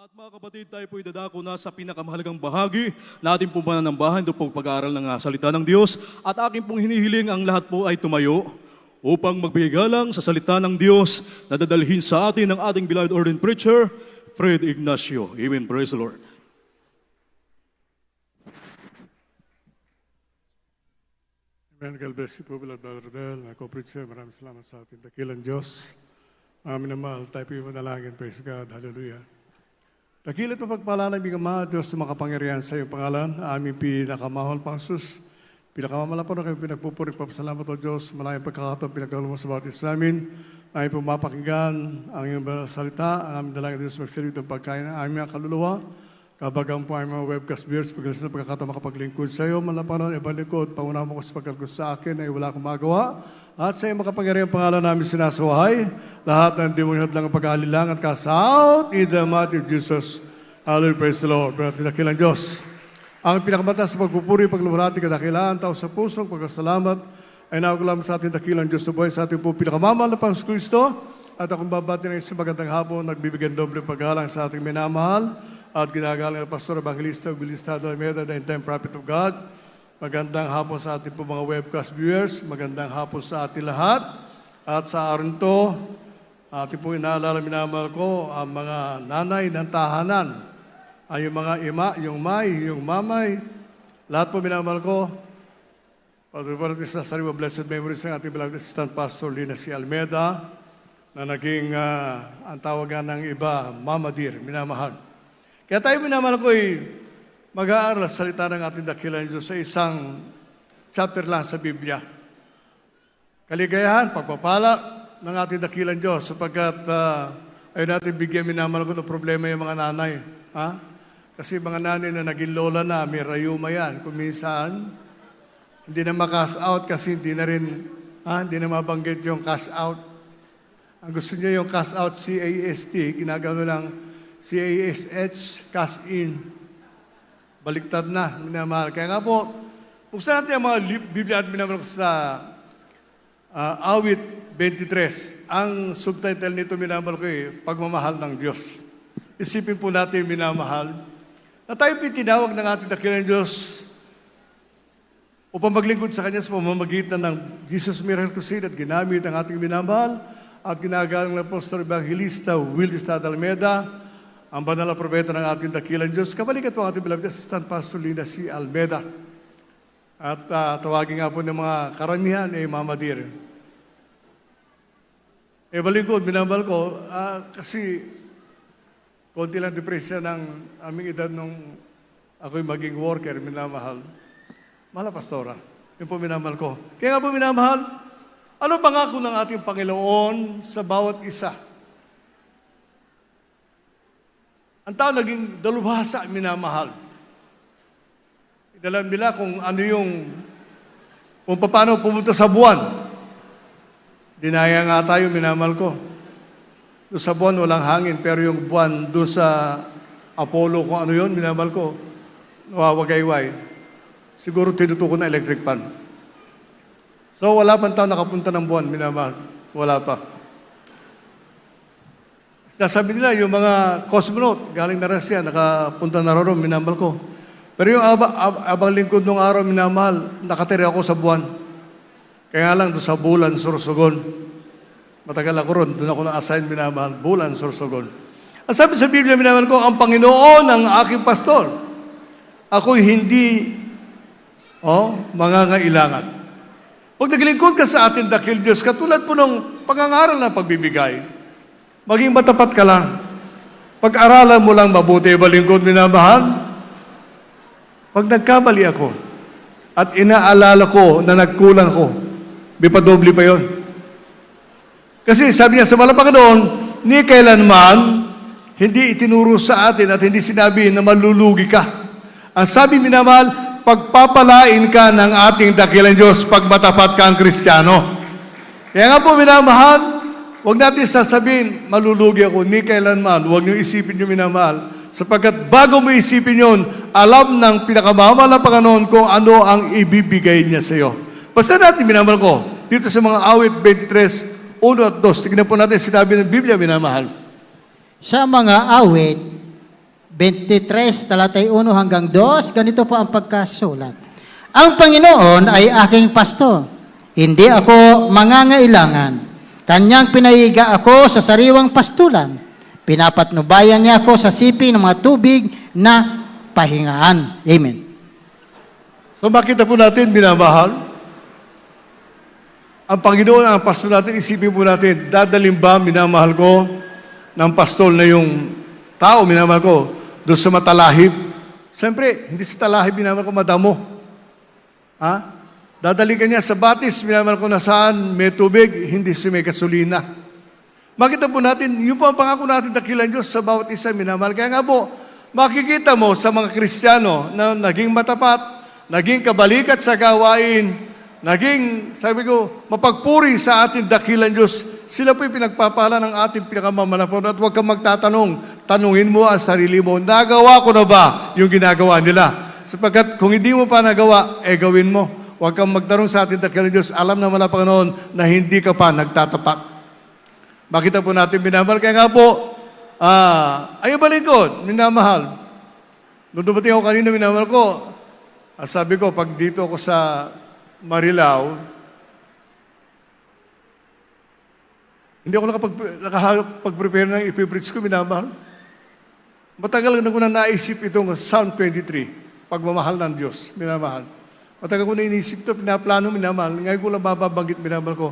At mga kapatid, tayo po idadako na sa pinakamahalagang bahagi na ating pong pananambahan doon pong pag-aaral ng salita ng Diyos. At aking pong hinihiling ang lahat po ay tumayo upang magbigay galang sa salita ng Diyos na dadalhin sa atin ng ating beloved ordained preacher, Fred Ignacio. Amen. Praise the Lord. Amen. God bless you po, beloved Brother Rodel, my co-preacher. Maraming salamat sa ating dakilang Diyos. Minamahal, tayo po yung manalangin. Praise God. Hallelujah. Dakilat mo pagpala ng bigang mga Diyos na makapangyarihan sa iyong pangalan. Aming pinakamahal pang sus. Pinakamamala po na kayo pinagpupurik. Papasalamat o Diyos. Maraming pagkakataon pinagkagulo mo sa bawat isa namin. Aming pumapakinggan ang iyong salita. Ang aming dalangin Diyos magsilip ng pagkain ng aming mga kaluluwa. Kapag ang po aming mga webcast viewers, pagkalas na pagkakataon makapaglingkod sa iyo, malapanon, ibalikod, pangunahan mo ko sa pagkalkod sa akin ay wala akong magawa. At sa iyong makapangyarihan pangalan namin sinasuhay, lahat ng demonyo lang ang pag-aalilang at cast out in the mighty of Jesus. Hallelujah, praise the Lord. Pero dakilang Diyos, ang pinakamataas sa pagpupuri, pagluwalhati, kadakilaan, tao sa pusong, pagkasalamat, ay nakukulam sa ating dakilang Diyos na buhay sa ating po pinakamamahal na Panginoon Kristo. At akong babati ng isang magandang hapon, nagbibigyan doble paggalang sa ating minamahal at ginagalang na Pastor Evangelista Ubilistado Almeida, the end-time prophet of God. Magandang hapon sa ating po mga webcast viewers. Magandang hapon sa ating lahat. At sa araw to, ating po inaalala, minamahal ko, ang mga nanay ng tahanan. Ay yung mga ima, yung may, yung mamay. Lahat po minamahal ko. Patuloy sa sariwa blessed memories ng ating beloved assistant pastor Lina C. Almeida na naging ang tawagan ng iba, Mama Dear, minamahal. Kaya tayo minamahal ko mag-aaral sa salita ng ating dakilang Diyos sa isang chapter lang sa Biblia. Kaligayahan, pagpapala ng ating dakilang Diyos sapagkat ayaw natin bigyan minamahal ko ng problema yung mga nanay. Ha? Kasi mga nanay na naging lola na, may rayuma yan. Kung minsan, hindi na ma-cash out kasi hindi na mabanggit yung cash out. Ang gusto niya yung cash out, C-A-S-T, ginagawa lang C-A-S-H, cash in. Baliktad na, minamahal. Kaya nga po, buksan natin ang mga Biblia at minamahal ko sa Awit 23. Ang subtitle nito, minamahal ko Pagmamahal ng Diyos. Isipin po natin, minamahal, na tayo tinawag ng ating dakilang Diyos upang maglingkod sa Kanya sa pamamagitan ng Jesus Miracle Crusade at ginamit ang ating minamahal at ginagalang ng Pastor Evangelista Willis Almeida, ang banal na propeta ng ating dakilang Diyos. Kabalikat po ang ating beloved assistant pastor Lina C. Almeida. At tawagin nga po ng mga karamihan Mama Dear. Balingkod, minamahal ko, kasi konti lang depresya ng aming edad nung ako'y maging worker, minamahal. Mahal na pastora, yun po minamahal ko. Kaya nga po minamahal, ano pangako ng ating Panginoon sa bawat isa? Ang tao naging dalubhasa, minamahal. Idalan nila kung ano kung paano pumunta sa buwan. Dinaya nga tayo, minamahal ko. Doon sa buwan, walang hangin, pero yung buwan doon sa Apollo, kung ano yun, minamahal ko, nawawagayway. Siguro tinutuko na electric fan. So, wala pang tao nakapunta ng buwan, minamahal. Wala pa. Sabi nila, yung mga cosmonaut, galing na Russia, nakapunta na ron, minamahal ko. Pero yung abang lingkod nung araw, minamahal, nakatira ako sa buwan. Kaya lang, doon sa Bulan, Sorsogon. Matagal ako ron, doon ako na-assign, minamahal, Bulan, Sorsogon. At sabi sa Biblia, minamahal ko, ang Panginoon ang aking pastor. Ako'y hindi, mangangailangan. Pag naglingkod ka sa ating dakil Diyos, katulad po ng pangangaral na pagbibigay, maging matapat ka lang. Pag-aralan mo lang mabuti, balingkod, minamahal. Pag nagkamali ako, at inaalala ko na nagkulang ko, may padoble pa yon. Kasi sabi niya sa malapang doon, ni kailanman, hindi itinuro sa atin at hindi sinabi na malulugi ka. Ang sabi, minamahal, pagpapalain ka ng ating dakilang Diyos pag matapat ka ang Kristiyano. Kaya nga po, minamahal, huwag natin sasabihin, malulugi ako, ni kailanman. Huwag niyo isipin niyo, minamahal. Sapagkat bago mo isipin yun, alam ng pinakamamahal na Panginoon kung ano ang ibibigay niya sa iyo. Basta natin, minamahal ko, dito sa mga awit 23, 1 at 2, tignan po natin, sinabi ng Biblia, minamahal. Sa mga awit 23, talatay 1 hanggang 2, ganito po ang pagkasulat. Ang Panginoon ay aking pastor. Hindi ako mangangailangan. Kanyang pinahiga ako sa sariwang pastulan. Pinapatnubayan niya ako sa sipi ng mga tubig na pahingaan. Amen. So makita po natin, minamahal, ang Panginoon, ang pastor natin, isipin po natin, dadaling ba, minamahal ko, ng pastor na yung tao, minamahal ko, doon sa matalahib? Siyempre, hindi sa talahib, minamahal ko, madamo. Ha? Dadali ka niya sa batis, minamahal ko na saan may tubig, hindi sa may gasolina. Makita po natin, yung po ang pangako natin, dakilan Diyos sa bawat isa, minamahal. Kaya nga po, makikita mo sa mga Kristiyano na naging matapat, naging kabalikat sa gawain, naging, sabi ko, mapagpuri sa ating dakilan Diyos. Sila po'y pinagpapala ng ating pinakamamalapon at huwag kang magtatanong. Tanungin mo ang sarili mo, nagawa ko na ba yung ginagawa nila? Sapagkat kung hindi mo pa nagawa, gawin mo. Huwag kang magtanong sa ating dakilan Diyos. Alam naman na Panginoon na hindi ka pa nagtatapat. Makita po natin, minamahal. Kaya nga po, ayaw balingkod, minamahal. Nung dumating ako kanina, minamahal ko, sabi ko, pag dito ako sa Marilao, hindi ako nakapag-prepare ng ipipreach ko, minamahal. Matagal na ko na naisip itong Psalm 23, pagmamahal ng Diyos, minamahal. Matagal ko na inisip ito, pinaplano, minamahal. Ngayon ko lang babanggit, minamahal ko.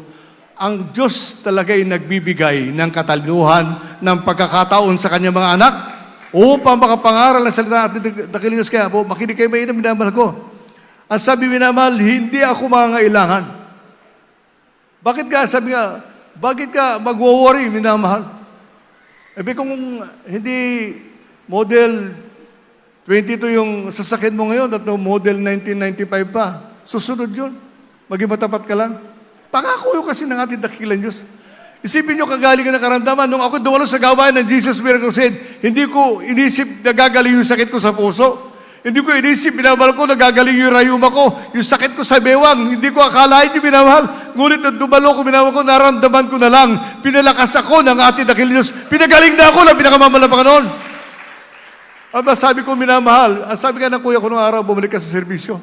Ang Diyos talaga ay nagbibigay ng katalinuhan, ng pagkakataon sa kanyang mga anak upang makapangaral ng salita at dakilang Diyos. Kaya po, makinig kayo mainam, minamahal ko. Ang sabi, minamahal, hindi ako mangangailangan. Bakit ka? Sabi nga, bakit ka mag-worry, minamahal? Kung hindi model 22 yung sasakyan mo ngayon at model 1995 pa, susunod yun. Maging matapat ka lang. Pangako yun kasi ng ating dakilan Diyos. Isipin nyo, kagaling ng karamdaman. Nung ako dumalo sa gawain ng Jesus Miracle Crusade, hindi ko inisip na gagaling yung sakit ko sa puso. Hindi ko inisip, binabal ko, nagagaling yung rayuma ko, yung sakit ko sa bewang, hindi ko akalain yung binamahal. Ngunit nang dumalo ko, binamahal ko, naramdaman ko na lang, pinalakas ako ng ating dakilang Diyos. Pinagaling na ako ng pinakamamahal na Panginoon. Aba, sabi ko, minamahal, ang sabi ka ng kuya ko nung araw, bumalik ka sa serbisyo.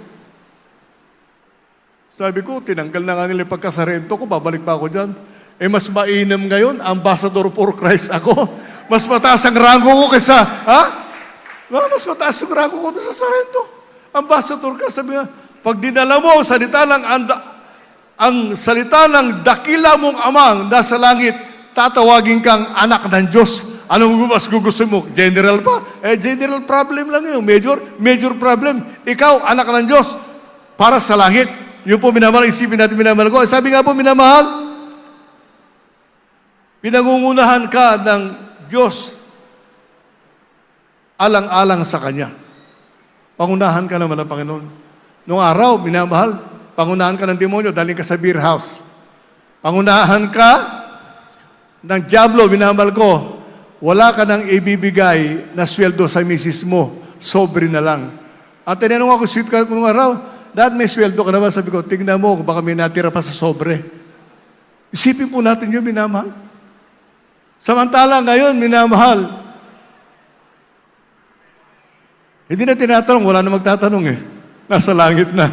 Sabi ko, tinanggal na nga nila yung pagkasarento ko, babalik pa ako dyan. Mas mainam ngayon, ambassador for Christ ako. Mas mataas ang rango ko kaysa, mas mataas ang rango ko sa sarento. Ambassador ka, sabi nga, pag dinala mo ang salita ng dakila mong amang nasa langit, tatawagin kang anak ng Diyos. Ano mo mas gugusto mo? General pa? General problem lang yun. Major problem. Ikaw, anak ng Diyos, para sa langit. Yun po minamahal, isipin natin minamahal ko. Sabi nga po minamahal, pinangungunahan ka ng Diyos alang-alang sa Kanya. Pangunahan ka naman ng Panginoon. Noong araw, minamahal, pangunahan ka ng demonyo, daling ka sa beer house. Pangunahan ka ng diablo, minamahal ko, wala ka nang ibibigay na sweldo sa misis mo, sobre na lang. At tinanong ako, sweet ka noong araw, Dad, may sweldo ka naman. Sabi ko, tingnan mo, baka may natira pa sa sobre. Isipin po natin yun, minamahal. Samantala ngayon, minamahal, hindi na tinatanong, wala na magtatanong eh. Nasa langit na.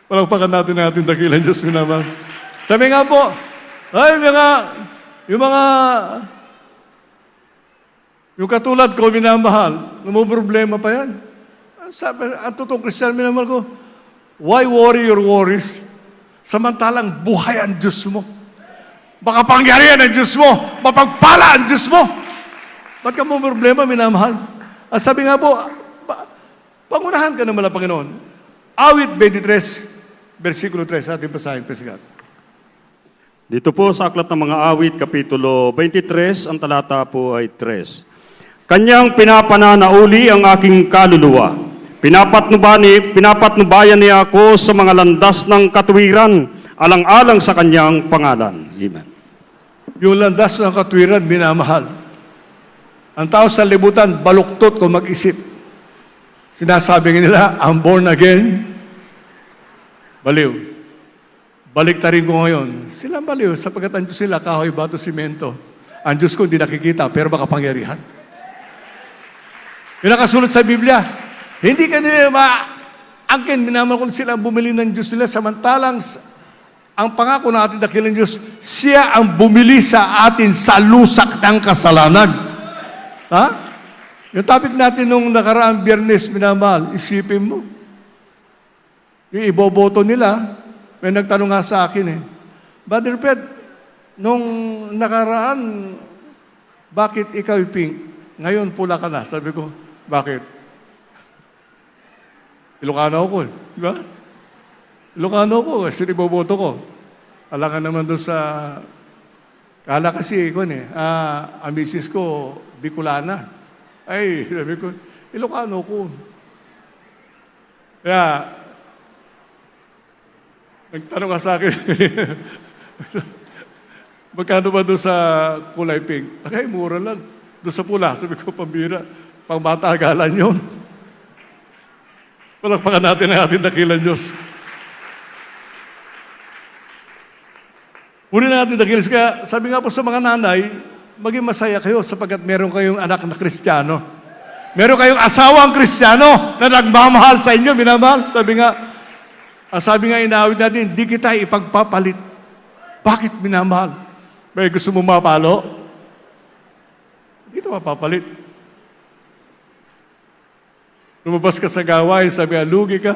Palagpakan natin dakilan Diyos, minamahal. Sabi nga po, yung katulad ko, minamahal, problema pa yan. Sabi, ang totoong Kristiyan, minamahal ko, why worry your worries? Samantalang buhay ang Diyos mo. Makapangyarihan ang Diyos mo. Mapagpala ang Diyos mo. Ba't ka mo problema, minamahal? At sabi nga po, pangunahan ka naman ng Panginoon. Awit 23, versikulo 3, ating basahin, praise God. Dito po sa Aklat ng Mga Awit, Kapitulo 23, ang talata po ay 3. Kanyang pinapananauli ang aking kaluluwa. Pinapatnubayan niya ako sa mga landas ng katuwiran, alang-alang sa kanyang pangalan. Amen. Yung landas ng katuwiran, minamahal. Ang tao sa libutan, baluktot kung mag-isip. Sinasabi nila, I'm born again. Baliw. Balik ta rin ko ngayon. Sila baliw, sapagkat ang Diyos sila, kahoy, bato, simento. Ang Diyos ko hindi nakikita, pero makapangyarihan. Yung nakasulot sa Biblia, hindi ka nila angkin, minamahal ko sila ang bumili ng Diyos nila, samantalang ang pangako ng ating dakilang Diyos, siya ang bumili sa atin sa lusak ng kasalanan. Ha? Yung topic natin nung nakaraang Biyernes, minamahal, isipin mo. Yung iboboto nila, may nagtanong nga sa akin Brother Ped, nung nakaraan, bakit ikaw pink? Ngayon pula ka na. Sabi ko, bakit? Ilocano ako di ba? Ilocano ko, kasi iboboto ko. Alangan naman doon sa... Kala kasi, ang misis ko, Bicolana. Ay, sabi ko, Ilocano ko. Kaya, nagtanong ka sa akin, magkano ba doon sa kulay pink? Okay, mura lang. Doon sa pula, sabi ko, pambira. Pang matagalan yun. Palakpakan natin ang ating dakilang Diyos. Unin natin dakilang Diyos. Kaya sabi nga po sa mga nanay, maging masaya kayo sapagkat meron kayong anak na Kristiyano. Meron kayong asawang Kristiyano na nagmamahal sa inyo, minamahal. Sabi nga inawit natin, di kita ipagpapalit. Bakit minamahal? May gusto mo mapalo? Hindi ito mapapalit. Lumabas ka sa gawain, sabi nga, lugi ka.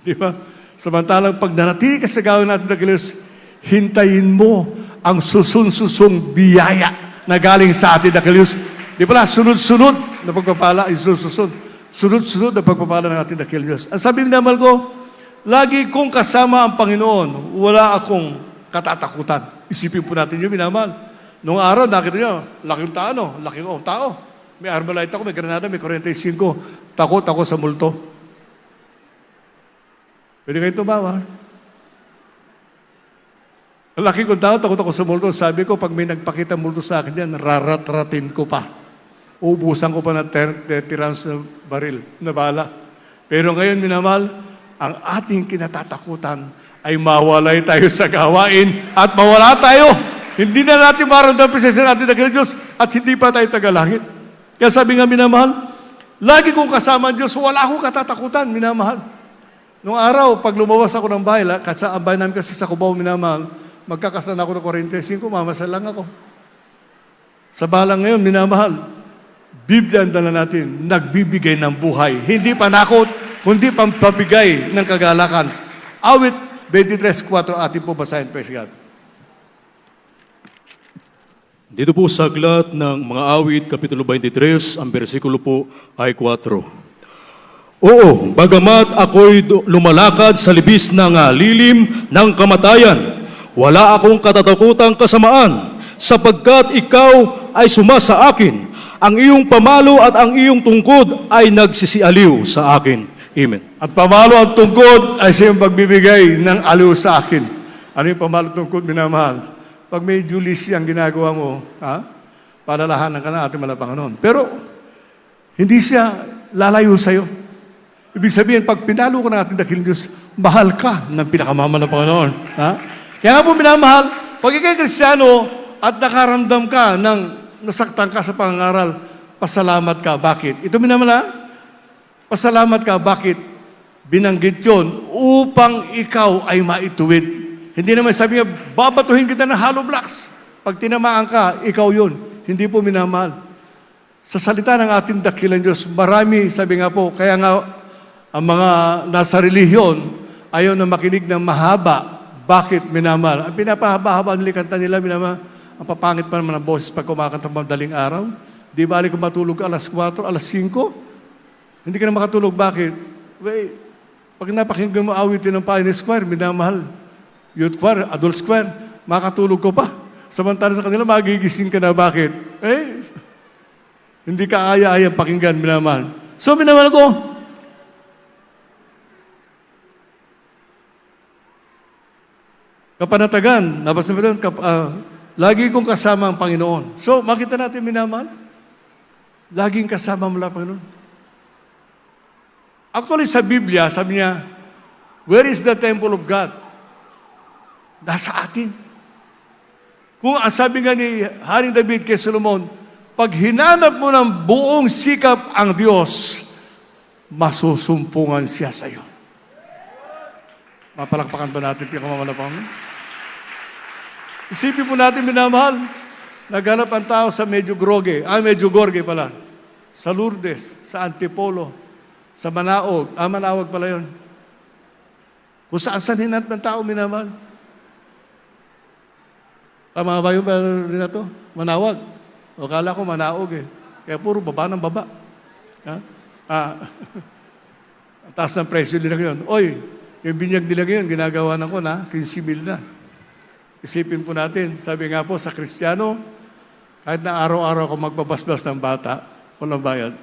Di ba? Samantalang pag nanatili ka sa gawain natin na Diyos, hintayin mo ang susun-susong biyaya na galing sa atin na Diyos. Di ba? Sunod-sunod na pagpapala, isususun. Sunod-sunod na pagpapala ng ating na Diyos. Ang sabi naman ko, lagi kong kasama ang Panginoon, wala akong katatakutan. Isipin po natin yun, minamahal. Noong araw, nakita nyo, laking tao. May Armalite ako, may Granada, may 45. Takot ako sa multo. Pwede kayo tumawa. Ang laki kong tao, takot ako sa multo. Sabi ko, pag may nagpakita multo sa akin yan, rarat-ratin ko pa. Uubusan ko pa ng 30 rounds na baril, na bala. Pero ngayon, minamahal, ang ating kinatatakutan ay mawalay tayo sa gawain at mawala tayo. Hindi na natin maramdaman presensya natin ng Diyos at hindi pa tayo tagalangit. Kaya sabi nga, minamahal, lagi kong kasama ang Diyos, wala akong katatakutan, minamahal. Noong araw, pag lumabas ako ng bahay, kasi ang bahay namin kasi sa Cubao, minamahal, magkakasan ako ng 45, mamasal lang ako. Sa balang ngayon, minamahal, Biblia ang dala natin, nagbibigay ng buhay. Hindi panakot, kundi pampabigay ng kagalakan. Awit 23:4, atin po basahin, praise God. Dito po sa aklat ng mga awit, Kapitulo 23, ang bersikulo po ay 4. Oo, bagamat ako'y lumalakad sa libis ng lilim ng kamatayan, wala akong katatakutang kasamaan, sapagkat ikaw ay sumasa akin. Ang iyong pamalo at ang iyong tungkod ay nagsisialiw sa akin. Amen. At pamalo at tungkod ay siyang pagbibigay ng aliw sa akin. Ano yung pamalo at tungkod, minamahal? Pag may Julis ang ginagawa mo, palalahanan ka na ating Panginoon. Pero, hindi siya lalayo sa'yo. Ibig sabihin, pag pinalo ka ng ating dakilang Diyos, mahal ka ng pinakamamahal ng Panginoon. Kaya nga po, minamahal, pag ikay Kristiyano at nakaramdam ka ng nasaktan ka sa pangangaral, pasalamat ka. Bakit? Ito minamahal, pasalamat ka. Bakit? Binanggit yun upang ikaw ay maituwid. Hindi naman sabi nga, babatuhin kita ng hollow blocks. Pag tinamaan ka, ikaw yun. Hindi po minamahal. Sa salita ng ating dakilang Diyos, marami, sabi nga po, kaya nga, ang mga nasa relihiyon, ayaw na makinig ng mahaba. Bakit minamahal? Ang pinapahaba-haba nila kanta nila, minamahal. Ang papangit pa naman ang boses pag kumakanta madaling araw. Di bali kung matulog ka alas 4, alas 5. Hindi ka na makatulog. Bakit? Wait, pag napakinggan mo awitin ng Pioneer Square, minamahal. Youth Choir, Adult Choir, makatulog ko pa. Samantala sa kanila, magigising ka na. Bakit? Hindi ka aya-ayang pakinggan, minamahal. So, minamahal ko, kapanatagan, nabasa mo doon, lagi kong kasama ang Panginoon. So, makita natin, minamahal, laging kasama mo lang ang Panginoon. Actually, sa Biblia, sabi niya, where is the temple of God? Nasa atin. Kung ang sabi nga ni Haring David kay Solomon, pag hinanap mo ng buong sikap ang Diyos, masusumpungan siya sa iyo. Mapalakpakan ba natin pinakamamalapakan? Isipin po natin, minamahal, naghanap ang tao sa Medjugorje pala, sa Lourdes, sa Antipolo, sa Manaog, Manawag pala yun. Kung saan hinanap ng tao, minamahal. Tama ba yung rin na to? Manawag. O kala ko Manaog eh. Kaya puro baba ng baba. Ha? Ang taas ng presyo nila ngayon. Oy, yung binyag nila ngayon, ginagawa na ko na, 15,000 na. Isipin po natin, sabi nga po sa Kristiyano, kahit na araw-araw ako magpapasbas ng bata, walang bayad.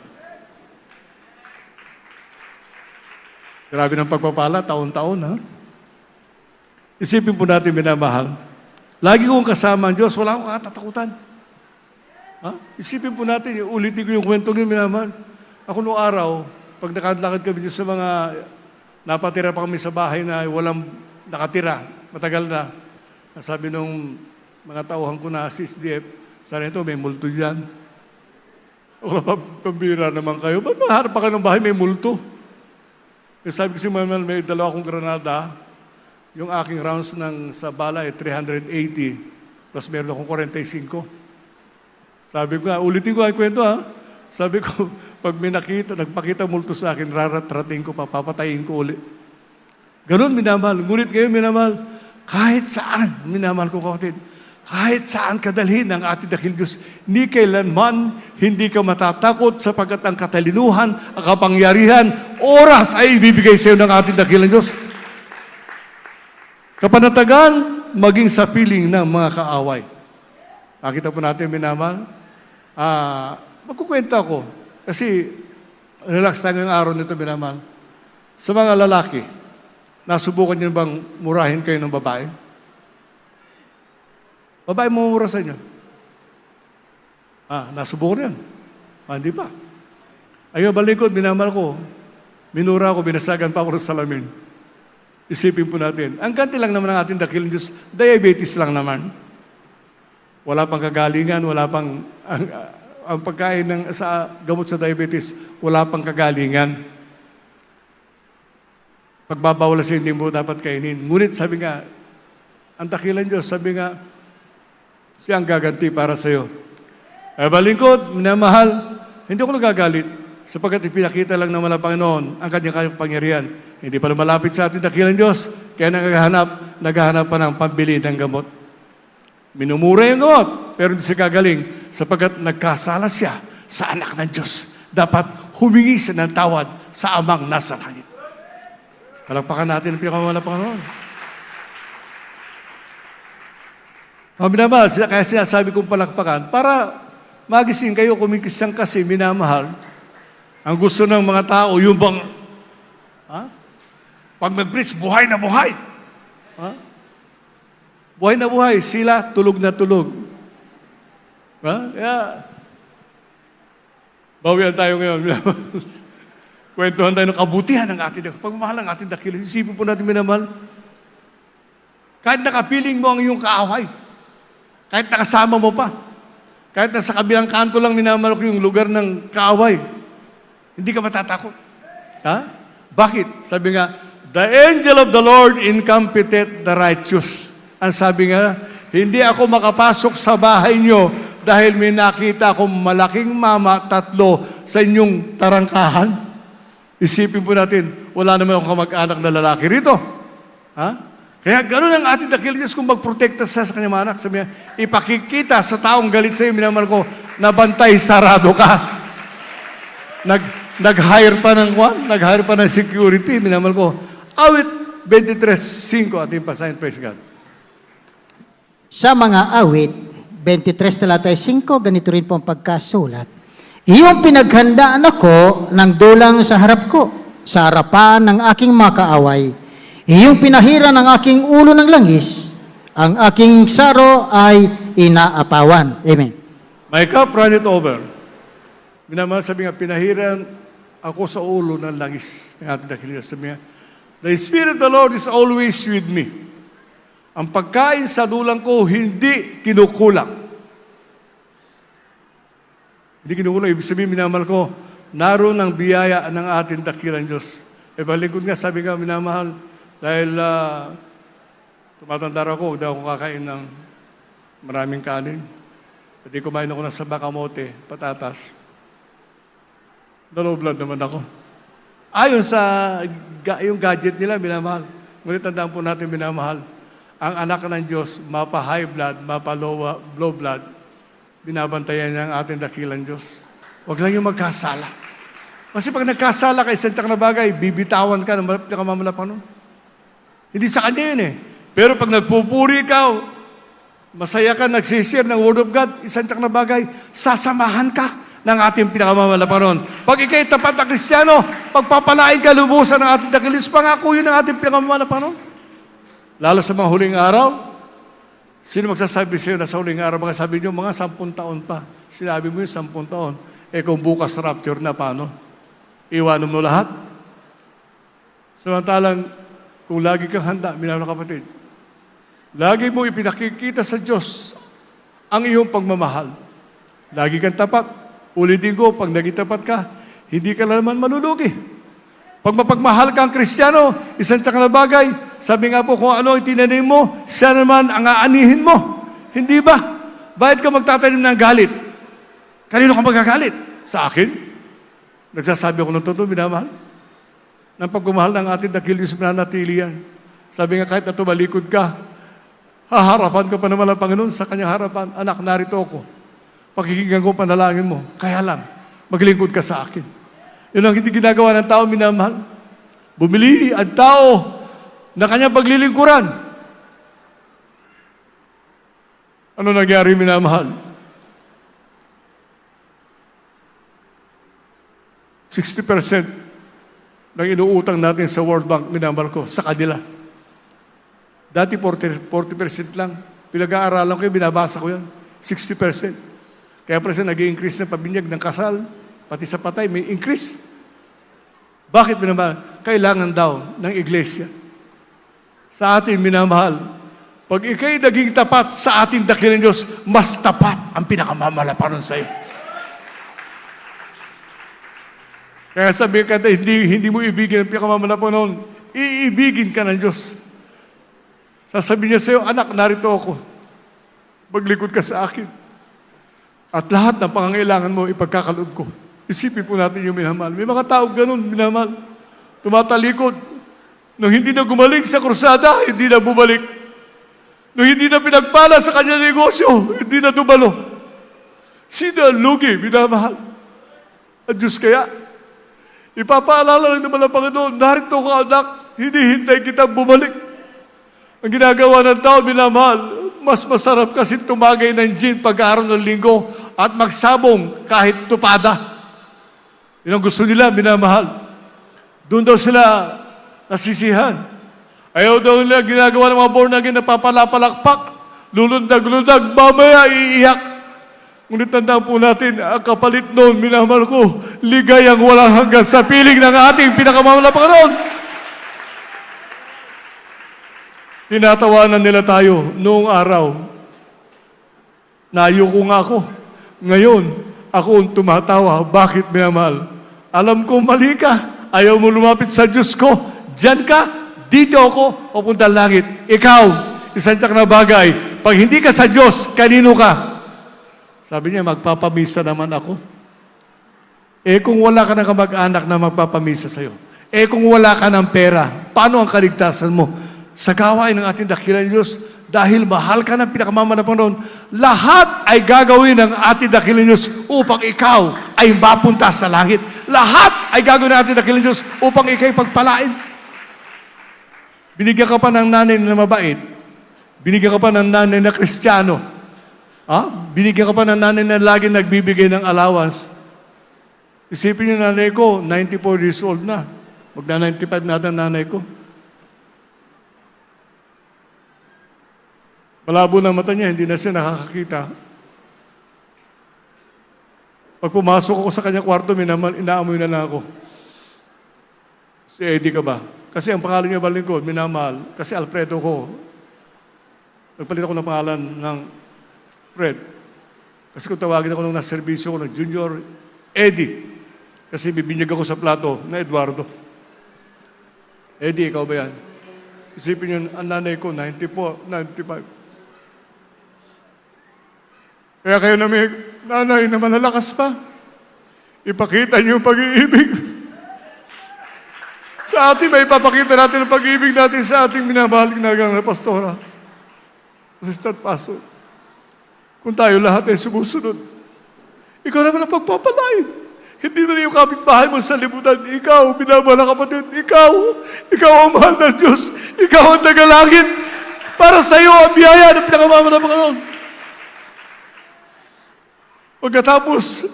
Grabe ng pagpapala, taon-taon, ha? Isipin po natin, minamahal, lagi kong kasama ang Diyos, wala akong katatakutan. Ha? Isipin po natin, ulitin ko yung kwentong yun, minamahal. Ako noong araw, pag nakadlakad kami sa mga, napatira pa kami sa bahay na walang nakatira, matagal na. Sabi nung mga tauhan ko na si SDF, sana ito, may multo dyan. O, pambira naman kayo. Ba't maharap pa ka ng bahay, may multo? Eh, sabi ko si Manuel, may dalawa akong granada. Yung aking rounds sa bala ay 380, plus meron akong 45. Sabi ko ulitin ko ang kwento ha. Sabi ko, pag may nagpakita multo sa akin, raratrating ko, papatayin ko ulit. Ganun, minamahal. Ngunit ngayon, minamahal, kahit saan, minamahal ko kapatid, kahit saan kadalhin ang ating dakilang Diyos, ni kailanman hindi ka matatakot sapagkat ang katalinuhan, ang kapangyarihan, oras ay ibibigay sa iyo ng ating dakilang Diyos. Kapanatagan, maging sa piling ng mga kaaway. Nakita po natin, minamahal, magkukwenta ko, kasi relax tayo ngayong araw nito, minamahal. Sa mga lalaki, nasubukan niyo bang murahin kayo ng babae? Babae mamumura sa inyo. Nasubukan yan. Hindi pa. Ayun, balikod, minamahal ko. Minura ko, binasagan pa ako ng salamin. Isipin po natin, ang ganti lang naman ang ating dakilang Diyos, diabetes lang naman. Wala pang kagalingan, wala pang, ang pagkain sa gamot sa diabetes, wala pang kagalingan. Pagbabawala siya, hindi mo dapat kainin. Ngunit sabi nga, ang dakilang Diyos, sabi nga, siya ang gaganti para sa iyo. Balingkod, minamahal, hindi ako nagagalit sapagkat ipinakita lang naman ng Panginoon ang kanyang pangyarihan. Hindi pa lumalapit sa ating dakilang Diyos, kaya naghahanap pa ng pambili ng gamot. Minumura yung gamot, pero hindi siya gagaling sapagkat nagkasala siya sa anak ng Diyos. Dapat humingi siya ng tawad sa amang nasa langit. Palakpakan natin ang pinakamala Panginoon. Minamahal, kaya sinasabi kong palakpakan, para magising kayo, kumikisang kasi, minamahal, ang gusto ng mga tao, yung bang, pag mag-preach, buhay na buhay. Buhay na buhay, sila tulog na tulog. Kaya, bawian tayo ngayon. Kwentuhan tayo ng kabutihan ng ating dakilang. Pagmamahal ng ating dakilang. Isipin po natin, minamahal, kahit nakapiling mo ang iyong kaaway, kahit nakasama mo pa, kahit nasa kabilang kanto lang minamahal ko yung lugar ng kaaway, hindi ka matatakot. Bakit? Sabi nga, the angel of the Lord encampeth the righteous. Ang sabi nga, hindi ako makapasok sa bahay nyo dahil may nakita akong malaking mama, 3 sa inyong tarangkahan. Isipin po natin, wala naman akong kamag-anak na lalaki rito. Kaya gano'n ang ating dakilang Diyos kung magprotekta sa kanyang mga anak. Sabi niya, ipakikita sa taong galit sa iyo, minamahal ko, na bantay sarado ka. Nag-hire pa ng security, minamahal ko. Awit 23:5 ating pasahin, praise God. Sa mga awit, 23 talatay 5, ganito rin po ang pagkasulat. Iyong pinaghandaan ako ng dulang sa harap ko, sa harapan ng aking mga kaaway. Iyong pinahiran ang aking ulo ng langis, ang aking saro ay inaapawan. Amen. My cup runneth over. Minamahal, sabi nga, pinahiran ako sa ulo ng langis ng ating dakilang Diyos. Sabi nga, the Spirit of the Lord is always with me. Ang pagkain sa lulang ko, hindi kinukulang. Hindi kinukulang. Ibig sabihin, minamahal ko, naroon ang biyaya ng ating dakilang Diyos. E balingkod nga, sabi nga, minamahal, dahil tumatanda ako, huwag daw ako kakain ng maraming kanin. Pwede kumain ako ng saba, kamote, patatas. Low blood naman ako. Ayon sa yung gadget nila, minamahal. Ngunit tandaan po natin, minamahal, ang anak ng Diyos, mapa-high blood, mapa-low blood, binabantayan niya ang ating dakilang Diyos. Huwag lang yung magkasala. Kasi pag nagkasala ka, isang tsak na bagay, bibitawan ka, nakamamalapan nun. Hindi sa kanya yun eh. Pero pag nagpupuri ka, masaya ka, nagsishare ng Word of God, isang tsak na bagay, sasamahan ka ng ating pinakamamalapan. Pag ikay tapat na Kristiyano, pagpapalain ka, lubusan ng ating dakilis, pangako yun ang ating pinakamamalapan. Lalo sa mga huling araw, sino magsasabi sa'yo na sa huling araw, baka sabi nyo, mga 10 taon pa. Sinabi mo yung 10 taon. Eh kung bukas rapture na, paano? Iwanan mo lahat? Samantalang, kung lagi kang handa, minamahal na kapatid, lagi mo ipinakikita sa Diyos ang iyong pagmamahal. Lagi kang tapat. Ulitin ko, pag naging tapat ka, hindi ka na naman malulugi. Pag mapagmahal kang Kristiyano, isang tsak na bagay, sabi nga po kung ano itinanim mo, siya naman ang aanihin mo. Hindi ba? Bakit ka magtatanim ng galit? Kanino ka magagalit? Sa akin? Nagsasabi ako ng totoo, minamahal. Ng pagmamahal ng ating dakilang Diyos, mananatili yan. Sabi nga kahit na tumalikod ka, haharapan ka pa naman ang Panginoon sa kanyang harapan. Anak, narito ako. Pakikinggan ko panalangin mo. Kaya lang, maglingkod ka sa akin. Yun ang hindi ginagawa ng tao, minamahal. Bumili ang tao na kanyang paglilingkuran. Ano nangyari, minamahal? 60% ng inuutang natin sa World Bank, minamahal ko, sa kanila. Dati 40% lang. Pinag-aaralan ko yun, binabasa ko yan. 60%. Kaya present, nag-i-increase ng pabinyag ng kasal, pati sa patay, may increase. Bakit minamahal? Kailangan daw ng iglesia. Sa atin, minamahal, pag ikay naging tapat sa ating dakilang Diyos, mas tapat ang pinakamamalapanan sa iyo. Kaya sabi ka, hindi mo ibigin ang pinakamamalapanan, iibigin ka ng Diyos. Sasabihin niya sa iyo, anak, narito ako. Maglikod ka sa akin. At lahat ng pangangailangan mo, ipagkakaloob ko. Isipin po natin yung minamahal. May mga tao ganun, minamahal. Tumatalikod. Nung hindi na gumaling sa krusada, hindi na bumalik. Nung hindi na pinagpala sa kanya negosyo, hindi na dumalo. Sino ang lugi, minamahal? Ang Diyos kaya? Ipapaalala lang naman ang Panginoon, narito ka anak, hindi hintay kitang bumalik. Ang ginagawa ng tao, minamahal, mas masarap kasi tumagay ng gin pag-aaral ng linggo at magsabong kahit tupada. Yun ang gusto nila, minamahal. Doon daw sila nasisihan. Ayaw daw nila ginagawa ng mga born again na papalapalakpak, lulundag-lundag, mamaya iiyak. Ngunit tandaan po natin, ang kapalit noon, minamahal ko, ligayang walang hanggan sa piling ng ating pinakamamahal na Panginoon. Tinatawanan nila tayo noong araw. Nayuko nga ako. Ngayon, ako ang tumatawa. Bakit, minamahal? Alam ko mali ka. Ayaw mo lumapit sa Diyos ko. Diyan ka, dito ako, papunta langit. Ikaw, isang tsak na bagay. Pag hindi ka sa Diyos, kanino ka? Sabi niya, magpapamisa naman ako. Eh kung wala ka ng kamag-anak na magpapamisa sa'yo. Eh kung wala ka ng pera, paano ang kaligtasan mo? Sa gawain ng ating dakilang Diyos, dahil mahal ka ng pinakamamahal na Panginoon, lahat ay gagawin ng ating dakilang Diyos upang ikaw ay mapunta sa langit. Lahat ay gagawin ng ating dakilang Diyos upang ikaw ay pagpalain. Binigyan ka pa ng nanay na mabait. Binigyan ka pa ng nanay na Kristiyano. Binigyan ka pa ng nanay na lagi nagbibigay ng allowance. Isipin niyo, nanay ko, 94 years old na. Magna-95 na ang nanay ko. Malabo ng mata niya, hindi na siya nakakakita. Pag pumasok ako sa kanyang kwarto, inaamoy na lang ako. Si Eddie ka ba? Kasi ang pangalan niya balingkod, minamahal. Kasi Alfredo ko. nagpalit ako ng pangalan ng Fred. Kasi kung tawagin ako nung nasa serbisyo ko ng Junior Eddie, kasi bibinyag ako sa plato na Eduardo. Eddie, ikaw ba yan? Isipin yun, ang nanay ko, 94, 95. Kaya kayo na may nanay na malalakas pa, ipakita niyo yung pag-iibig. Sa atin, may ipapakita natin ang pag-iibig natin sa ating minamahal ginagang na pastora. Assistant Pastor. Kung tayo lahat ay sumusunod, ikaw naman ang pagpapalain. Hindi na yung kapitbahay mo sa libutan. Ikaw, minamahal na kapatid. Ikaw ang mahal ng Diyos. Ikaw ang tagalangit. Para sa iyo ang biyaya ng pinakamama ng Panginoon. Pagkatapos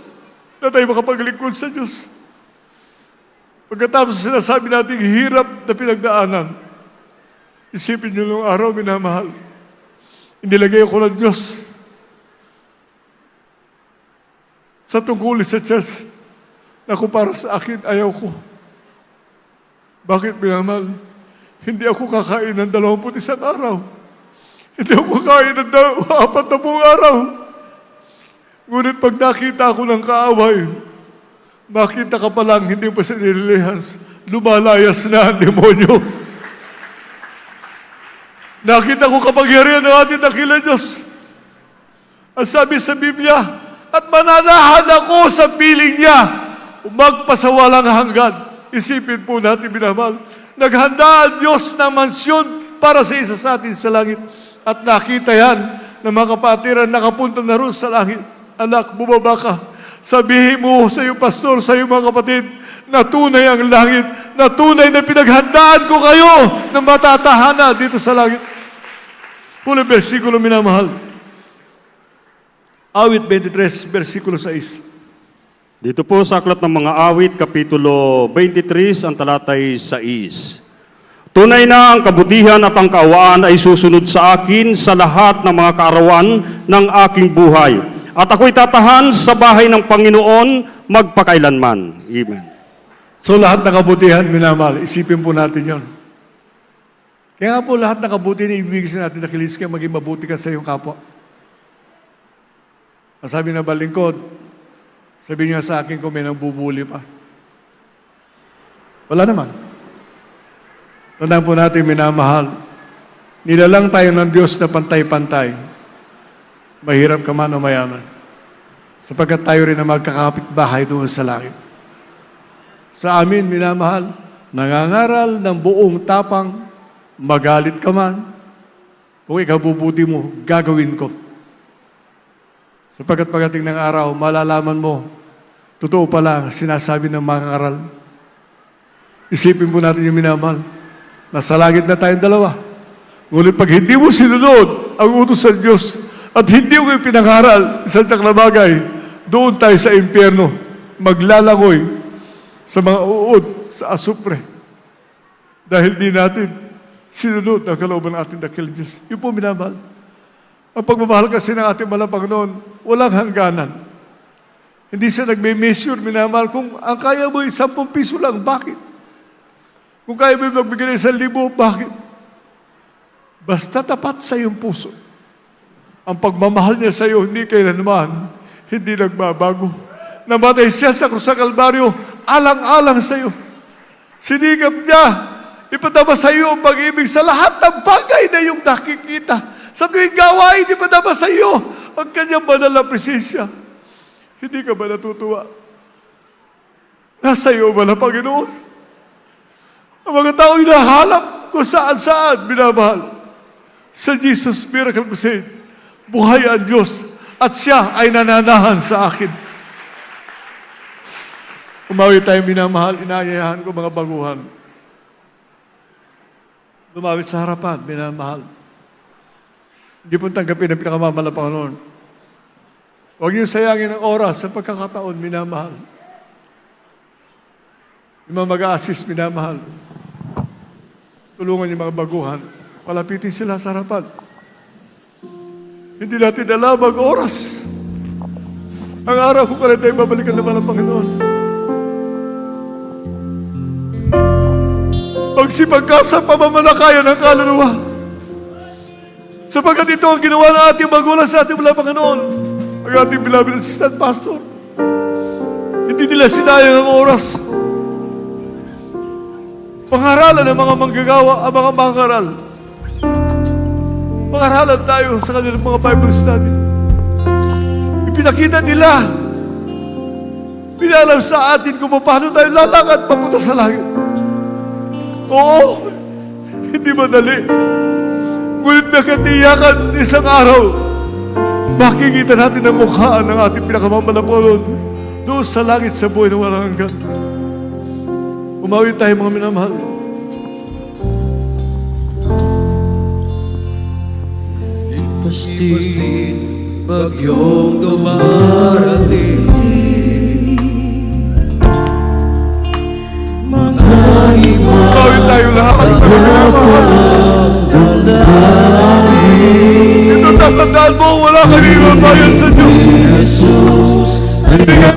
na tayo makapaglingkod sa Diyos, pagkatapos sinasabi natin hirap na pinagdaanan, isipin niyo nung araw, minamahal, inilagay ako ng Diyos sa tungkulin sa chest na kung para sa akin, ayaw ko. Bakit, minamahal? Hindi ako kakain ng 21 araw. Hindi ako kakain ng 4 araw. Ngunit pag nakita ko ng kaaway, makita ka pa lang, hindi pa sa nililihas, lumalayas na ang demonyo. Nakita ko kapangyarihan ng ating dakilang Diyos. Ang sabi sa Biblia, at mananahan ako sa piling niya, magpasawalang hanggan. Isipin po natin, binamahal, naghanda ang Diyos ng mansyon para sa isa sa atin sa langit. At nakita yan ng mga kapatiran nakapunta na roon sa langit. Anak, bumaba ka. Sabihin mo sa iyong pastor, sa iyong mga kapatid, na tunay ang langit, na tunay na pinaghandaan ko kayo na matatahana dito sa langit. Huling versikulo, minamahal. Awit 23, versikulo 6. Dito po sa Aklat ng Mga Awit, Kapitulo 23, ang talatay 6. Tunay na ang kabutihan at ang kaawaan ay susunod sa akin sa lahat ng mga kaarawan ng aking buhay. At ako'y tatahan sa bahay ng Panginoon magpakailanman. Amen. So lahat ng kabutihan, minamahal, isipin po natin yon. Kaya nga po lahat ng kabutihan, ibigay sa natin na kilis kayo, maging mabuti ka sa iyong kapwa. Ang sabi na balingkod, sabi niya sa akin kung may nambubuli pa. Wala naman. Tandaan po natin, minamahal, nilalang tayo ng Diyos na pantay-pantay. Mahirap ka man o mayaman. Sapagkat tayo rin na magkakapit bahay doon sa langit. Sa amin, minamahal, nangangaral ng buong tapang, magalit ka man, kung ikabubuti mo, gagawin ko. Sapagkat pagdating ng araw, malalaman mo, totoo pala sinasabi ng mga karal. Isipin po natin yung minamahal. Nasa langit na tayong dalawa. Ngunit pag hindi mo sinunod ang utos ng Diyos at hindi mo yung pinangaral, isang tsak na bagay, doon tayo sa impyerno, maglalangoy sa mga uod, sa asupre. Dahil di natin sinunod ang kalooban ng ating dakilang Diyos. Yun po minamahal. Ang pagmamahal kasi ng ating mahal na Panginoon, walang hangganan. Hindi siya nagme-measure, minamahal, kung ang kaya mo ay 10 piso lang, bakit? Kung kaya mo magbigay ng 1,000, bakit? Basta tapat sa iyong puso. Ang pagmamahal niya sa iyo, hindi kailanman, hindi nagbabago. Namatay siya sa krus sa Kalbaryo, alang-alang sa iyo. Sinigap niya, ipadama sa iyo ang pag-ibig sa lahat ng bagay na iyong nakikita. Sa tuwing gawain, ipadama sa iyo ang kanyang banal na presensya. Hindi ka ba natutuwa? Nasa iyo ba na Panginoon? Ang mga tao hinahanap kung saan-saan, minamahal. Sa Jesus Miracle Crusade, buhay ang Diyos at siya ay nananahan sa akin. Umawi tayo, minamahal, inayayahan ko mga baguhan. Lumawit sa harapan, minamahal. Hindi po tanggapin ang pinakamamahal na Panginoon. Huwag niyo sayangin ang oras sa pagkakataon, minamahal. Yung mga mag-a-assist, minamahal. Tulungan yung mga baguhan. Palapitin sila sa harapan. Hindi natin alam ang oras. Ang araw kung kailan tayo babalikan naman ng Panginoon. Magsipag ka sa pamamalakayan ng kaluluwa. Sapagkat ito ang ginawa ng ating magulang sa ating mga Panginoon, ang ating beloved assistant pastor. Hindi nila sinayang ang oras. Pangaralan ng mga manggagawa, ang mga mangaral. Pangaralan tayo sa kanilang mga Bible study. Ipinakita nila, pinalam sa atin kung paano tayo lalakad papunta sa langit. Oo, hindi madali. Ngunit may katiyakan isang araw, makikita natin ang mukha ng ating pinakamamalampolon doon sa langit sa buhay ng walang hanggan. Umawit tayo mga minamahal. Pasti bagyong dumarating, Umawit tayo lahat mga minamahal. Ito tatandaan mo, wala kaninang bayan sa Diyos. Hindi ka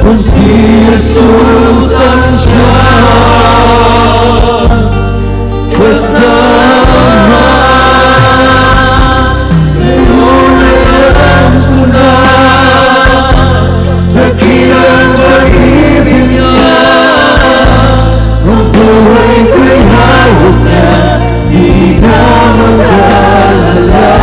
kung si Jesus ang siyang kasama. Ngayon ay alam ko na, dakilang pag-ibig niya, ang buhay ko'y hayop na, di na mag-alala.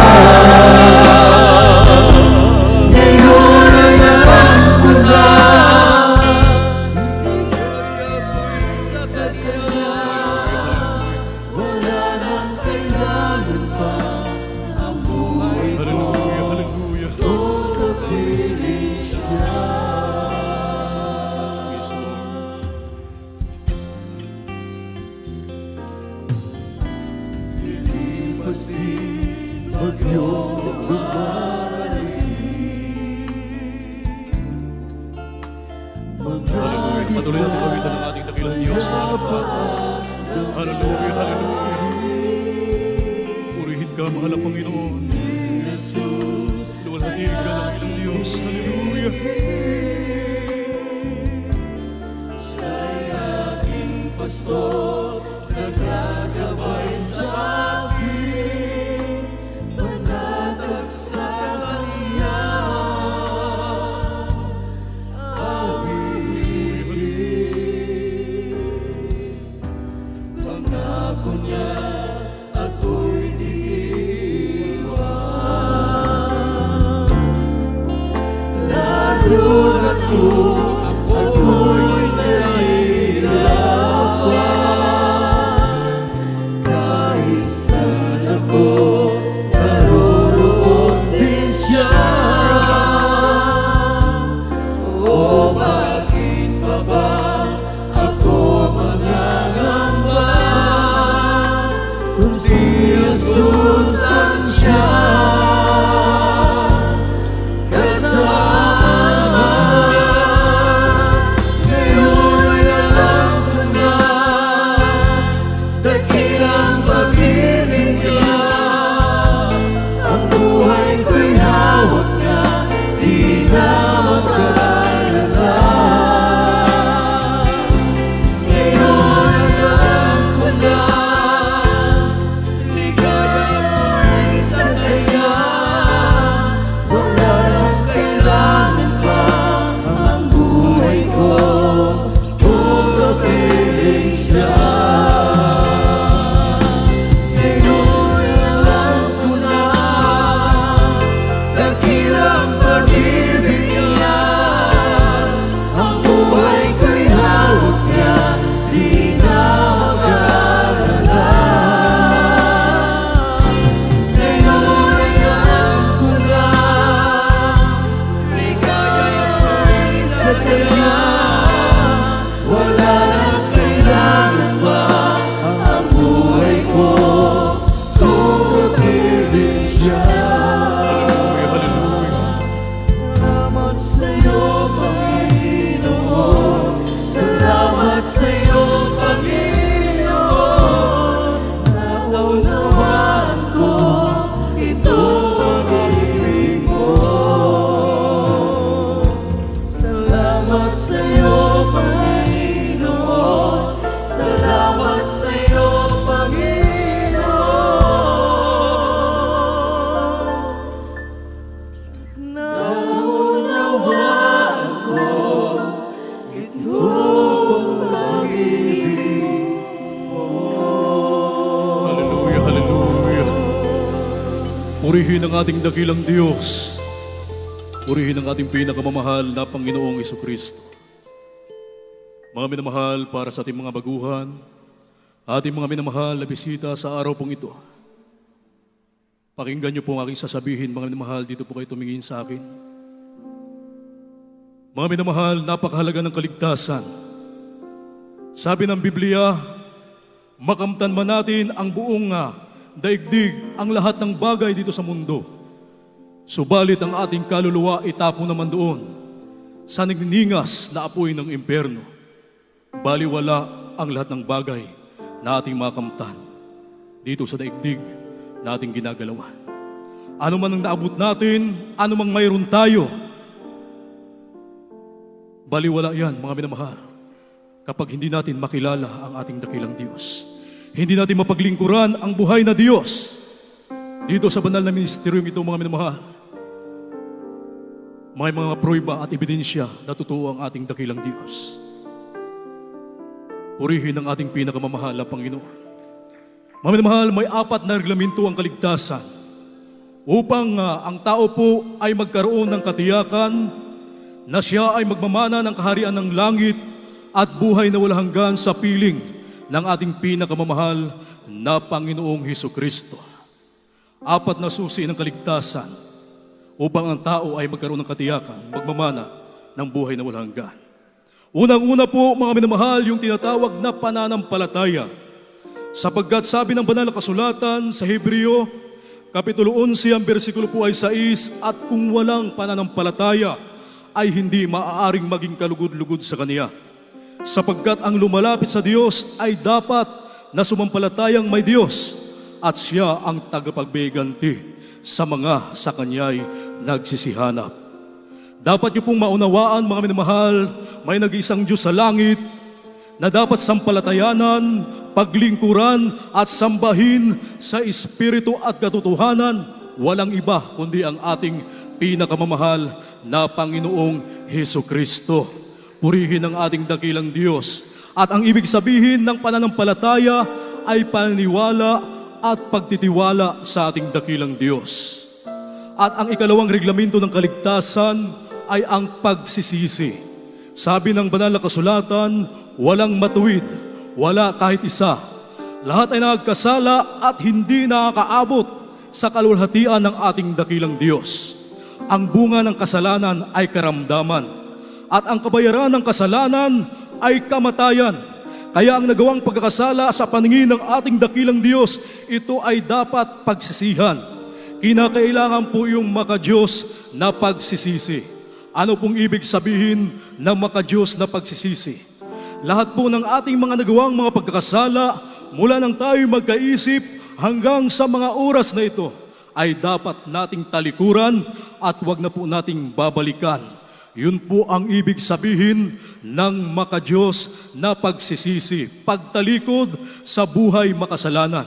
Patuloy natin pawitan ng ating dakilang Diyos. Hallelujah, hallelujah. Purihin ka, mahal na Panginoon. Luwalhatiin ka ng ilang Diyos. Hallelujah. Siya'y aking pastor, nagagabay sa akin, manatag sa Kanya. Pangako niya, ako'y di iwan. Lalo na kung ako'y nahihirapan, Purihin ang ating dakilang Diyos. Purihin ang ating pinakamamahal na Panginoong Hesukristo. Mga minamahal, para sa ating mga baguhan, ating mga minamahal na bisita sa araw pong ito, pakinggan niyo po ang aking sasabihin, mga minamahal, dito po kayo tumingin sa akin. Mga minamahal, napakahalaga ng kaligtasan. Sabi ng Biblia, makamtan man natin ang buong daigdig, ang lahat ng bagay dito sa mundo. Subalit ang ating kaluluwa itapon naman doon sa nagniningas na apoy ng impyerno. Baliwala ang lahat ng bagay na ating makamtan dito sa daigdig na ating ginagalawan. Ano man ang naabot natin, ano mang mayroon tayo, baliwala yan, mga minamahal, kapag hindi natin makilala ang ating dakilang Diyos. Hindi natin mapaglingkuran ang buhay na Diyos dito sa banal na ministeryong ito, mga minamahal. May mga prueba at ebidensya na totoo ang ating dakilang Diyos. Purihin ang ating pinakamamahal na Panginoon. Mga minamahal, may 4 na reglamento ang kaligtasan upang ang tao po ay magkaroon ng katiyakan na siya ay magmamana ng kaharian ng langit at buhay na walang hanggan sa piling ng ating pinakamamahal na Panginoong Hesukristo. 4 na susi ng kaligtasan upang ang tao ay magkaroon ng katiyakan, magmamana ng buhay na walang hanggan. Unang-una po, mga minamahal, yung tinatawag na pananampalataya. Sapagkat sabi ng banal na kasulatan sa Hebreo, Kapitulo 11, ang bersikulo po ay 6, at kung walang pananampalataya, ay hindi maaaring maging kalugod-lugod sa Kaniya. Sapagkat ang lumalapit sa Diyos ay dapat na sumampalatayang may Diyos at siya ang tagapagbiganti sa mga sa Kanya'y nagsisihanap. Dapat niyo pong maunawaan, mga minamahal, may nag-iisang Diyos sa langit na dapat sampalatayanan, paglingkuran at sambahin sa espiritu at katotohanan. Walang iba kundi ang ating pinakamamahal na Panginoong Hesukristo. Purihin ang ating dakilang Diyos. At ang ibig sabihin ng pananampalataya ay paniniwala at pagtitiwala sa ating dakilang Diyos. At ang ikalawang reglamento ng kaligtasan ay ang pagsisisi. Sabi ng banal na kasulatan, walang matuwid, wala kahit isa. Lahat ay nagkasala at hindi nakakaabot sa kaluwalhatian ng ating dakilang Diyos. Ang bunga ng kasalanan ay karamdaman, at ang kabayaran ng kasalanan ay kamatayan. Kaya ang nagawang pagkakasala sa paningin ng ating dakilang Diyos, ito ay dapat pagsisihan. Kinakailangan po yung maka-Diyos na pagsisisi. Ano pong ibig sabihin ng maka-Diyos na pagsisisi? Lahat po ng ating mga nagawang mga pagkakasala, mula nang tayo magkaisip hanggang sa mga oras na ito, ay dapat nating talikuran at wag na po nating babalikan. Yun po ang ibig sabihin ng maka-Diyos na pagsisisi, pagtalikod sa buhay makasalanan.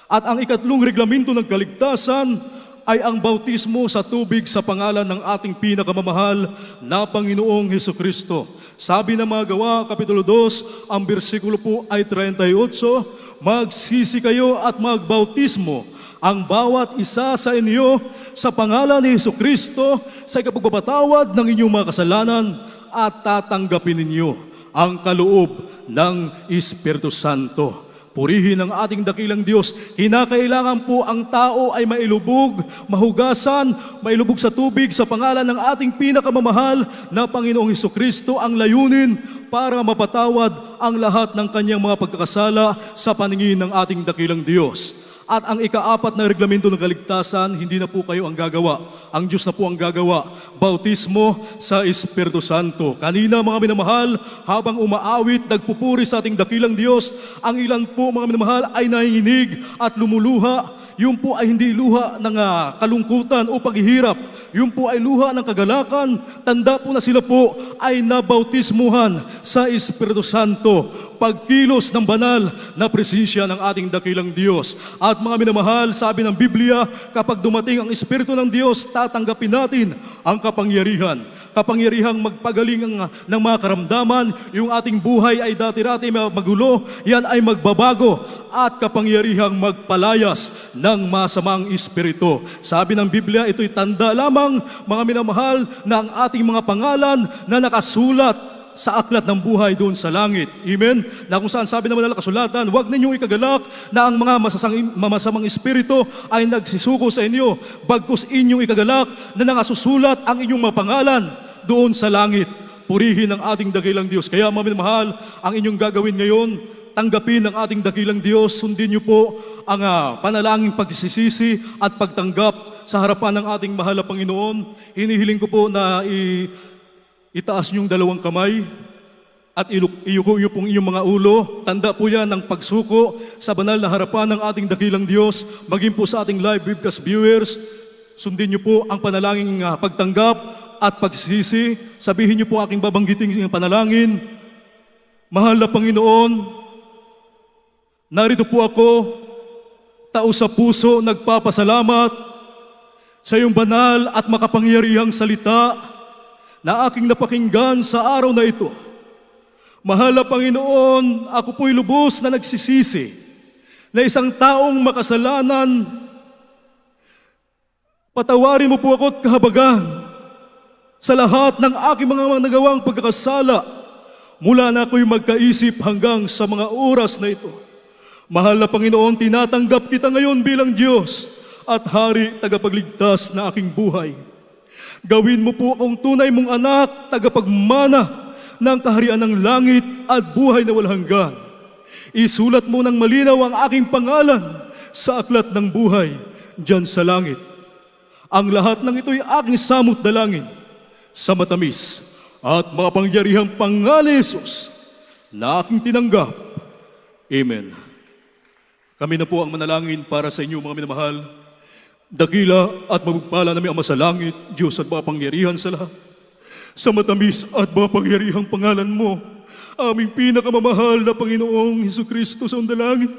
At ang ikatlong reglamento ng kaligtasan ay ang bautismo sa tubig sa pangalan ng ating pinakamamahal na Panginoong Hesukristo. Sabi ng mga Gawa, Kapitulo 2, ang bersikulo po ay 38, magsisi kayo at magbautismo ang bawat isa sa inyo sa pangalan ni Hesukristo sa ikapagpapatawad ng inyong mga kasalanan at tatanggapin ninyo ang kaloob ng Espiritu Santo. Purihin ang ating dakilang Diyos. Kinakailangan po ang tao ay mailubog, mahugasan, mailubog sa tubig sa pangalan ng ating pinakamamahal na Panginoong Hesukristo, ang layunin para mapatawad ang lahat ng kanyang mga pagkakasala sa paningin ng ating dakilang Diyos. At ang ika-4 na reglamento ng kaligtasan, hindi na po kayo ang gagawa. Ang Diyos na po ang gagawa. Bautismo sa Espiritu Santo. Kanina, mga minamahal, habang umaawit, nagpupuri sa ating dakilang Diyos, ang ilan po, mga minamahal, ay nanginginig at lumuluha. Yun po ay hindi luha ng kalungkutan o paghihirap. Yun po ay luha ng kagalakan. Tanda po na sila po ay nabautismuhan sa Espiritu Santo. Pagkilos ng banal na presensya ng ating dakilang Diyos. At At mga minamahal, sabi ng Biblia, kapag dumating ang Espiritu ng Diyos, tatanggapin natin ang kapangyarihan. Kapangyarihang magpagaling ng mga karamdaman, yung ating buhay ay dati-dati magulo, yan ay magbabago. At kapangyarihang magpalayas ng masamang espiritu. Sabi ng Biblia, ito'y tanda lamang, mga minamahal, na ang ating mga pangalan na nakasulat sa aklat ng buhay doon sa langit. Amen? Na kung saan sabi naman ng kasulatan, huwag ninyong ikagalak na ang mga masamang espiritu ay nagsisuko sa inyo, bagkus inyong ikagalak na nakasusulat ang inyong mga pangalan doon sa langit. Purihin ang ating dakilang Diyos. Kaya mga minamahal, ang inyong gagawin ngayon, tanggapin ang ating dakilang Diyos, sundin niyo po ang panalangin pagsisisi at pagtanggap sa harapan ng ating mahal na Panginoon. Hinihiling ko po na itaas niyong dalawang kamay at iyuko niyo pong inyong mga ulo. Tanda po yan ng pagsuko sa banal na harapan ng ating dakilang Diyos. Maging po sa ating live webcast viewers, sundin niyo po ang panalangin pagtanggap at pagsisisi. Sabihin niyo po aking babanggiting panalangin. Mahal na Panginoon, narito po ako, tao sa puso, nagpapasalamat sa iyong banal at makapangyarihang salita na aking napakinggan sa araw na ito. Mahal na Panginoon, ako po'y lubos na nagsisisi na isang taong makasalanan. Patawarin mo po ako at kahabagan sa lahat ng aking mga nagawang pagkakasala mula na ako'y magkaisip hanggang sa mga oras na ito. Mahal na Panginoon, tinatanggap kita ngayon bilang Diyos at Hari tagapagligtas na aking buhay. Gawin mo po akong tunay mong anak, tagapagmana ng kaharian ng langit at buhay na walang hanggan. Isulat mo ng malinaw ang aking pangalan sa aklat ng buhay diyan sa langit. Ang lahat ng ito'y aking samot dalangin sa matamis at makapangyarihang pangalan ni Jesus na aking tinanggap. Amen. Kami na po ang manalangin para sa inyo, mga minamahal. Dakila at magpala namin Ama sa langit, Diyos at mapangyarihan sa lahat. Sa matamis at mapangyarihang pangalan mo, aming pinakamamahal na Panginoong Hesukristo sa undalangin,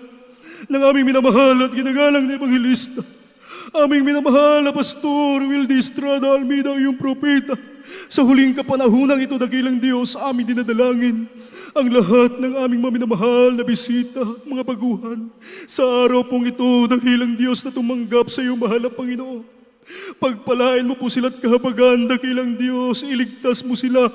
ng aming minamahal at ginagalang na Ebanghelista, aming minamahal na Pastor Wildy Estrada Almeida, iyong propeta, sa huling kapanahunang ito, dakilang Diyos, aming dinadalangin ang lahat ng aming maminamahal na bisita, mga baguhan. Sa araw pong ito, dakilang Diyos na tumanggap sa iyo, mahal na Panginoon. Pagpalain mo po sila at kahabagan, dakilang Diyos, iligtas mo sila,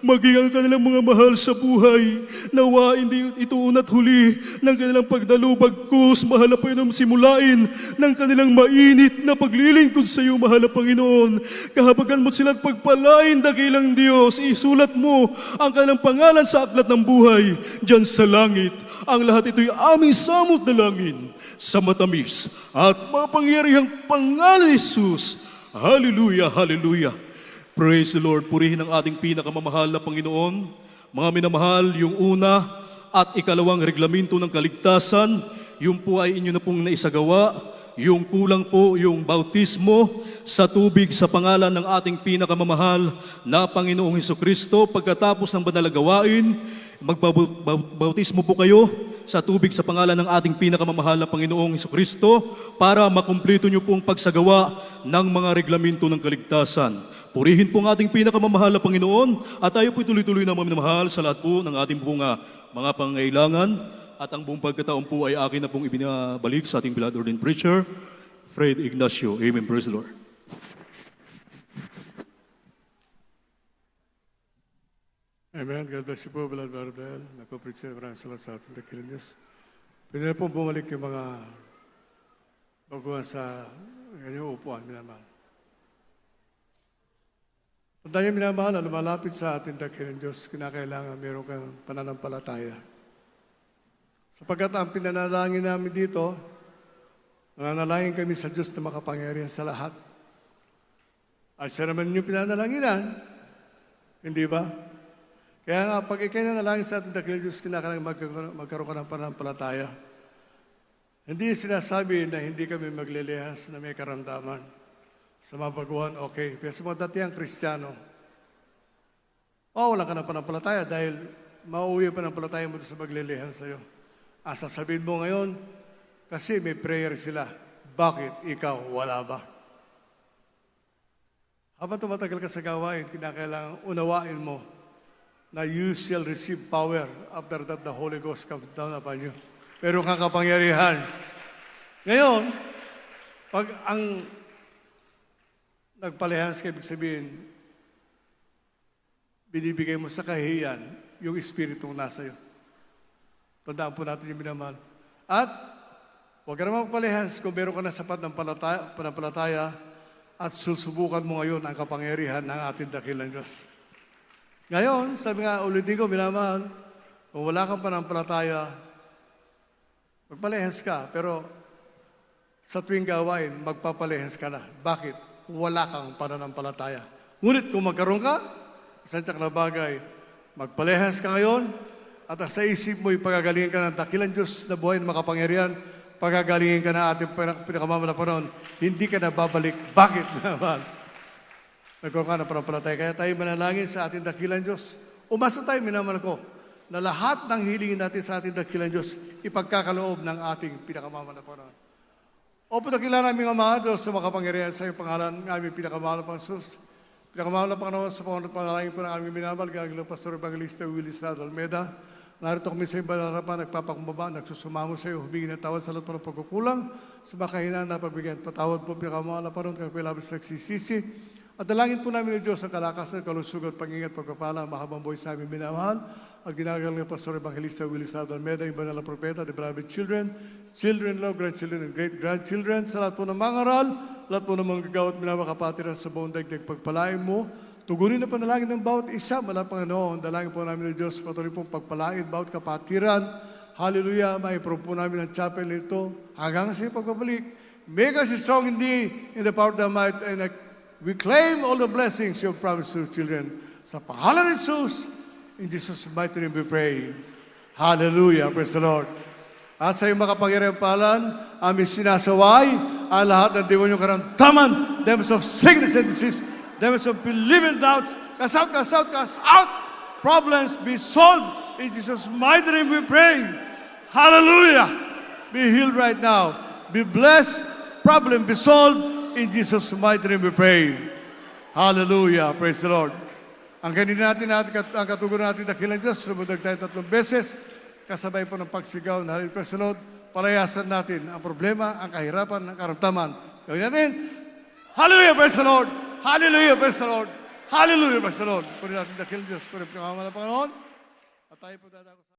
maging ang kanilang mga mahal sa buhay. Nawa hindi ito unat huli ng kanilang pagdalo, bagkus, mahal na Panginoon, simulain ng kanilang mainit na paglilingkod sa iyo, mahal na Panginoon. Kahabagan mo sila at pagpalain, dakilang Diyos, isulat mo ang kanilang pangalan sa aklat ng buhay diyan sa langit. Ang lahat ito'y aming samot dalangin sa matamis at mapangyarihang pangalan ni Jesus. Hallelujah, hallelujah. Praise the Lord. Purihin ang ating pinakamamahal na Panginoon. Mga minamahal, yung una at ikalawang reglamento ng kaligtasan, yung po ay inyo na pong naisagawa. Yung kulang po, yung bautismo sa tubig sa pangalan ng ating pinakamamahal na Panginoong Hesukristo. Pagkatapos ng banal na gawain, magbabautismo po kayo sa tubig sa pangalan ng ating pinakamamahal na Panginoong Hesukristo para makumpleto nyo pong pagsagawa ng mga reglamento ng kaligtasan. Purihin po ang ating pinakamamahal na Panginoon at tayo po tuloy-tuloy na mamamahal sa lahat po ng ating pong mga pangailangan. At ang buong pagkataon po ay akin na pong ibinabalik sa ating beloved ordained preacher, Fred Ignacio. Amen. Praise the Lord. Amen. God bless you po, beloved Bardel. Nako-preacher, maraming salamat sa ating dakilang Diyos. Pwede na po bumalik yung mga baguhan sa kanyang upuan, minamahal. Kung tayo minamahal na lumalapit sa ating dakilang Diyos, kinakailangan meron kang pananampalataya. Sapagkat ang pinanalangin namin dito, nananalangin kami sa Diyos na makapangyarihan sa lahat. At siya naman yung pinanalanginan, hindi ba? Kaya nga, pag ikay nanalangin sa ating dakilang Diyos, kinakailangan magkaroon ka ng pananampalataya. Hindi sinasabi na hindi kami maglilihas na may karamdaman. Sa mga baguhan, okay. Pero sa mga datihang Kristiyano, wala ka ng pananampalataya dahil mauwi ang pananampalataya mo sa maglilihan sa'yo. Sasabihin mo ngayon, Kasi may prayer sila. Bakit ikaw wala ba? Habang tumatagal ka sa gawain, kinakailangan unawain mo na you shall receive power after that the Holy Ghost comes down upon you. Meron kang kapangyarihan. Ngayon, pag ang nagpalehas ka, ibig sabihin, binibigay mo sa kahihiyan yung Espiritong nasa iyo. Tandaan po natin yung minamahal. At huwag ka naman magpalehas kung meron ka na sapat ng panampalataya at susubukan mo ngayon ang kapangyarihan ng ating dakilang Diyos. Ngayon, sabi nga ulitin ko, minamahal, kung wala kang panampalataya, magpalehas ka, pero sa tuwing gawain, magpapalehas ka na. Bakit? Wala kang pananampalataya. Ngunit kung magkaroon ka, isang tsak na bagay, magpalehas ka ngayon, at sa isip mo, ipagagalingin ka ng dakilang Diyos na buhay na makapangyarihan, pagagalingin ka na ating pinakamamalapanon, hindi ka na babalik. Bakit naman? Nagkaroon ka na panampalataya. Kaya tayo manalangin sa ating dakilang Diyos. Umasa tayo, minamahal ko, na lahat ng hilingin natin sa ating dakilang Diyos, ipagkakaloob ng ating pinakamamalapanon. O pagkakilala namin ang mga Diyos sa makapangyarihan sa iyong pangalan, ng aming pinakamahal na Panginoon. Pinakamahal na Panginoon sa pangunat panalangin po ng aming minamahal, gagalang Pastor Evangelista Willie Sad Almeda. Narito kami sa iyong harapan, nagpapakumbaba, nagsusumamo sa iyo, humingi ng tawad sa lahat ng pagkukulang, sa mga kahinaan na pabigyan. Patawad po pinakamahal na Panginoon, kaya labis nagsisisi. At dalangin po namin ng Diyos ang kalakasan, kalusugan, pangingat, pagpapala, mahabang buhay sa aming minamahal. At ginagalang ng Pastor Evangelista Willie Sad Almeda, yung banal na propeta, the beloved children, children-in-law, grandchildren, and great-grandchildren, sa lahat po ng mga aral, lahat po ng mga gagawat minamakapatirang sa buong daigdig pagpalain mo. Tugunin na panalangin ng bawat isa, mala Panginoon. Dalangin po namin ng Diyos, patuloy pong pagpalain, bawat kapatiran. Hallelujah, maiprobe po namin ang chapel nito hanggang sa iyong pagbabalik. Make us strong indeed in the power of the might, and we claim all the blessings you have promised to children. Sa pangalan ni Jesus, in Jesus' mighty name we pray. Hallelujah, praise the Lord. At sa iyong makapangyarihang palan, aming sinasaway ang lahat ng demonyo karamdaman, demons of sickness and disease, demons of believing doubts, cast out, cast out, cast out. Problems be solved. In Jesus' mighty name we pray. Hallelujah. Be healed right now. Be blessed. Problem be solved. In Jesus' mighty name we pray. Hallelujah. Praise the Lord. Ang kanina natin ang katuguran natin dakilang Diyos, lumudag tayo 3 beses, kasabay po ng pagsigaw na Hallelujah. Praise the Lord. Palayasan natin ang problema, ang kahirapan, ang karamdaman. Gawin natin. Hallelujah. Praise the Lord. Hallelujah. Praise the Lord. Hallelujah. Praise the Lord. Puri natin dakilang Diyos. Puri po ng Panginoon. At tayo po dadako.